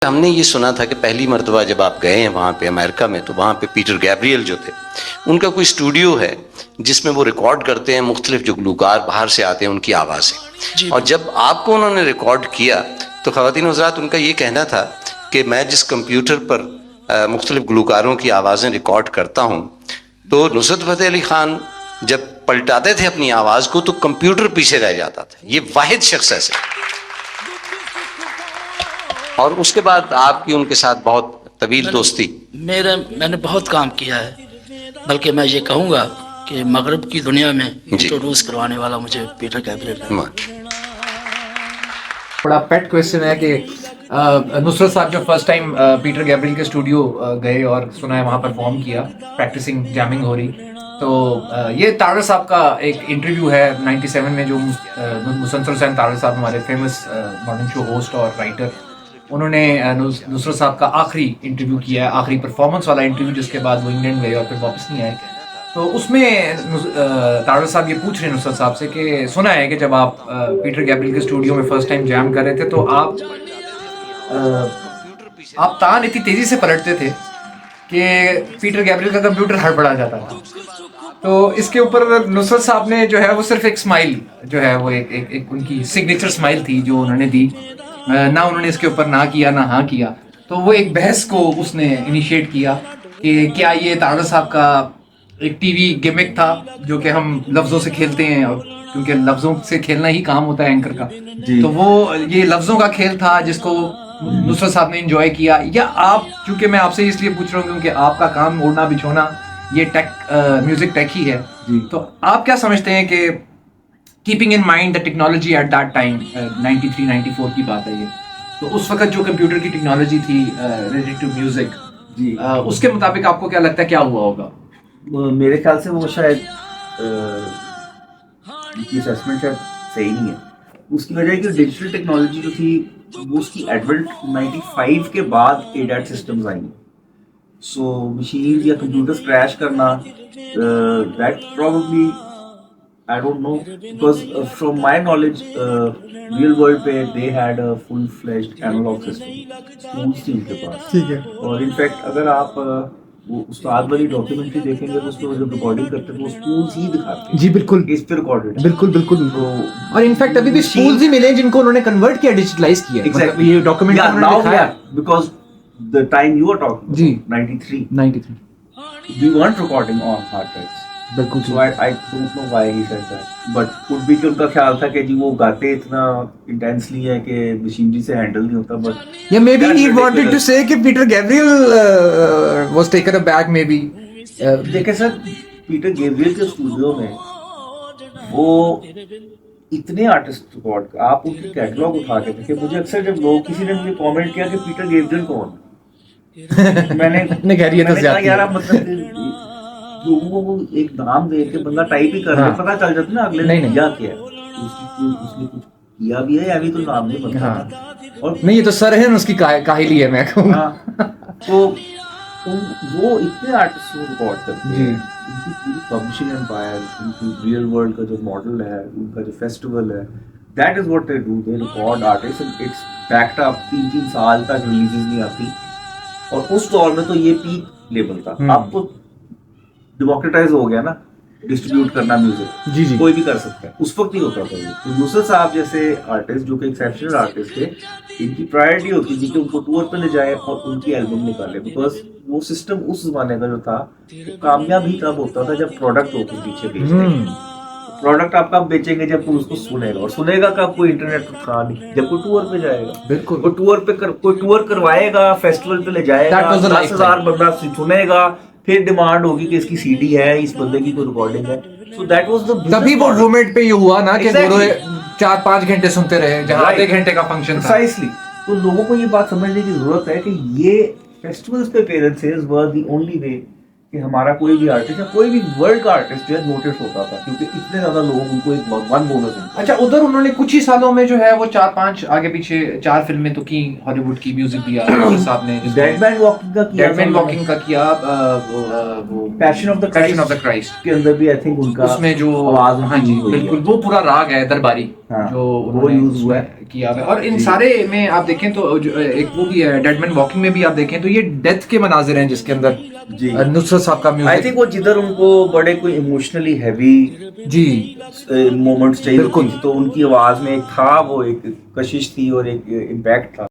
ہم نے یہ سنا تھا کہ پہلی مرتبہ جب آپ گئے ہیں وہاں پہ امریکہ میں تو وہاں پہ پیٹر گیبریل جو تھے ان کا کوئی اسٹوڈیو ہے جس میں وہ ریکارڈ کرتے ہیں مختلف جو گلوکار باہر سے آتے ہیں ان کی آوازیں. اور جب آپ کو انہوں نے ریکارڈ کیا تو خواتین حضرات ان کا یہ کہنا تھا کہ میں جس کمپیوٹر پر مختلف گلوکاروں کی آوازیں ریکارڈ کرتا ہوں تو نصرت فتح علی خان جب پلٹاتے تھے اپنی آواز کو تو کمپیوٹر پیچھے رہ جاتا تھا. یہ واحد شخص ایسے. اور اس کے بعد آپ کی ان کے ساتھ بہت طویل دوستی. میں نے بہت کام کیا ہے، بلکہ میں یہ کہوں گا کہ مغرب کی دنیا میں انٹروڈیوس کروانے والا مجھے پیٹر گیبریل ہے. بڑا پیٹ کویسچن ہے کہ نصرت صاحب جب فرسٹ ٹائم پیٹر گیبریل کے اسٹوڈیو گئے اور سنا ہے وہاں پرفارم کیا، پریکٹسنگ جیمنگ ہو رہی، تو یہ تارڑ صاحب کا ایک انٹرویو ہے 97 میں جو مسلسل حسین تارڑ صاحب ہمارے فیمس مارننگ شو ہوسٹ اور رائٹر، انہوں نے نصرت صاحب کا آخری انٹرویو کیا ہے، آخری پرفارمنس والا انٹرویو، جس کے بعد وہ انگلینڈ گئے اور پھر واپس نہیں آئے. تو اس میں تارڑ صاحب یہ پوچھ رہے ہیں نصرت صاحب سے کہ سنا ہے کہ جب آپ پیٹر گیبریل کے اسٹوڈیو میں فرسٹ ٹائم جام کر رہے تھے تو آپ تان اتنی تیزی سے پلٹتے تھے کہ پیٹر گیبریل کا کمپیوٹر ہڑبڑا جاتا تھا. تو اس کے اوپر نصرت صاحب نے جو ہے وہ صرف ایک اسمائل جو ہے وہ ایک ان کی سگنیچر اسمائل تھی جو انہوں نے دی، نہ انہوں نے اس کے اوپر نہ کیا نہ ہاں کیا. تو وہ ایک بحث کو اس نے انیشیٹ کیا کہ کیا یہ تارڑ صاحب کا ایک ٹی وی گیمک تھا جو کہ ہم لفظوں سے کھیلتے ہیں، اور کیونکہ لفظوں سے کھیلنا ہی کام ہوتا ہے اینکر کا، تو وہ یہ لفظوں کا کھیل تھا جس کو نصرت صاحب نے انجوائے کیا. یا آپ، چونکہ میں آپ سے اس لیے پوچھ رہا ہوں کیونکہ آپ کا کام اوڑھنا بچھونا یہ ٹیک میوزک ٹیک ہی ہے، تو آپ کیا سمجھتے ہیں کہ keeping in mind the technology at that time, 93 94 کی بات ہے یہ، تو اس وقت جو کمپیوٹر کی ٹیکنالوجی تھی ریلیٹڈ ٹو میوزک، اس کے مطابق آپ کو کیا لگتا ہے کیا ہوا ہوگا؟ میرے خیال سے وہ شاید کی اسیسمنٹ شاید صحیح نہیں ہے. اس کی وجہ ہے کہ ڈیجیٹل ٹیکنالوجی جو تھی وہ اس کی ایڈولٹ 95 کے بعد ایڈیٹ سسٹمز آئیں. سو مشینز یا کمپیوٹرز کریش کرنا، that probably I don't know, because from my knowledge real world پہ they had a full fledged analog system. schools تھی ان کے پاس. ٹھیک ہے. اور انفیکٹ اگر آپ وہ استاد والی ڈاکیومنٹری دیکھیں گے تو اس میں جب ریکارڈنگ کرتے ہیں وہ اسکولس ہی دکھاتے ہیں. جی بالکل اس پہ ریکارڈڈ ہے. بالکل بالکل. اور انفیکٹ ابھی بھی اسکولز ہی ملے جن کو انہوں نے کنورٹ کیا، ڈیجیٹلائز کیا. ایگزیکٹلی یہ ڈاکیومنٹری انہوں نے دکھایا because the time you are talking جی 93 we weren't recording on hard drives. بالکل. So I don't know why he said that, but could be کہ ان کا خیال تھا کہ جی وہ گاتے اتنا انٹینسلی ہے کہ مشینری سے ہینڈل نہیں ہوتا. بٹ یا maybe he wanted to say کہ Peter Gabriel was taken aback maybe. دیکھیں سر، پیٹر گیبریل کے اسٹوڈیو میں وہ اتنے آرٹسٹ ریکارڈ، آپ ان کی کیٹلاگ اٹھا کے دیکھیں. مجھے اکثر جب لوگ کسی نے مجھے کامنٹ کیا کہ پیٹر گیبریل کون، میں نے کہا یار مطلب لوگوں کو ایک نام دے کے بندہ ٹائپ ہی کر کے پتا چل جاتا نا اگلے نے کیا کیا ہے، اس نے کچھ کیا بھی ہے یا بھی تو نام نہیں بنتا. اور نہیں یہ تو سر ہے اس کی کاہلی ہے میں کہوں گا. تو وہ اتنے آرٹسٹ کو ریکارڈ کرتے ہیں، ان کی پوری پبلشنگ امپائر، ان کی ریئل ورلڈ کا جو ماڈل ہے، ان کا جو فیسٹیول ہے، that is what they do. They record artist and it's backed up. 3 سال تک ریلیزز نہیں آتی. اور اس دور میں تو یہ پیک لیبل تھا. اب تو ڈیموکریٹائز ہو گیا نا ڈسٹریبیوٹ کرنا میوزک. جی جی کوئی بھی کر سکتا ہے. اس وقت نہیں ہوتا تھا. یہ تو یوسف صاحب جیسے آرٹسٹ جو کہ ایکسیپشنل آرٹسٹ تھے، ان کی پرائرٹی ہوتی تھی کہ ان کو ٹور پہ لے جائے اور ان کی البم نکالے. بیکاز وہ سسٹم اس زمانے کا جو تھا وہ کامیاب ہی تب ہوتا تھا جب پروڈکٹ ہو کے پیچھے بیچتے ہیں. پروڈکٹ آپ کب بیچیں گے جب کوئی اس کو سنے گا، اور سنے گا کب؟ کوئی انٹرنیٹ پہ تھا نہیں، جب کوئی ٹور پہ جائے گا. بالکل. کوئی ٹور کروائے گا، فیسٹیول پہ لے جائے گا، 10,000 بندہ سنے گا، پھر ڈیمانڈ ہوگی کہ اس کی سی ڈی ہے، اس بندے کی کوئی ریکارڈنگ ہے. سو دیٹ واز دا تبھی وہ موومنٹ پہ یہ ہوا نا کہ وہ 4-5 گھنٹے سنتے رہے جہاں آدھے گھنٹے کا فنکشن تھا. پریسائزلی. تو لوگوں کو یہ بات سمجھنے کی ضرورت ہے کہ یہ فیسٹیولز پہ appearances were the only way کہ ہمارا کوئی بھی آرٹسٹ یا کوئی بھی ورلڈ کا آرٹسٹ جو ہے نوٹس ہوتا تھا کیونکہ اتنے زیادہ لوگ ان کو ایک ون بونس ہیں. اچھا ادھر انہوں نے کچھ ہی سالوں میں جو ہے وہ 4-5 آگے پیچھے 4 فلمیں تو کی, ہالی ووڈ کی میوزک دیا صاحب نے, ڈیڈ مین واکنگ کا کیا, ڈیڈ مین واکنگ کا کیا, پیشن آف دا کرائسٹ کے اندر بھی آئی تھنک ان کا اس میں جو آواز, ہاں جی بالکل وہ پورا راگ ہے درباری جو وہ یوز ہوا ہے کیا ہے. اور ان سارے میں آپ دیکھیں تو ایک وہ بھی ہے ڈیڈ مین واکنگ میں بھی آپ دیکھیں تو یہ ڈیتھ کے مناظر ہیں جس کے اندر نصرت صاحب کا میوزک, آئی تھنک وہ جدھر ان کو بڑے کوئی ایموشنلی ہیوی جی مومنٹس چاہیے بالکل, تو ان کی آواز میں ایک تھا وہ ایک کشش تھی اور ایک امپیکٹ تھا.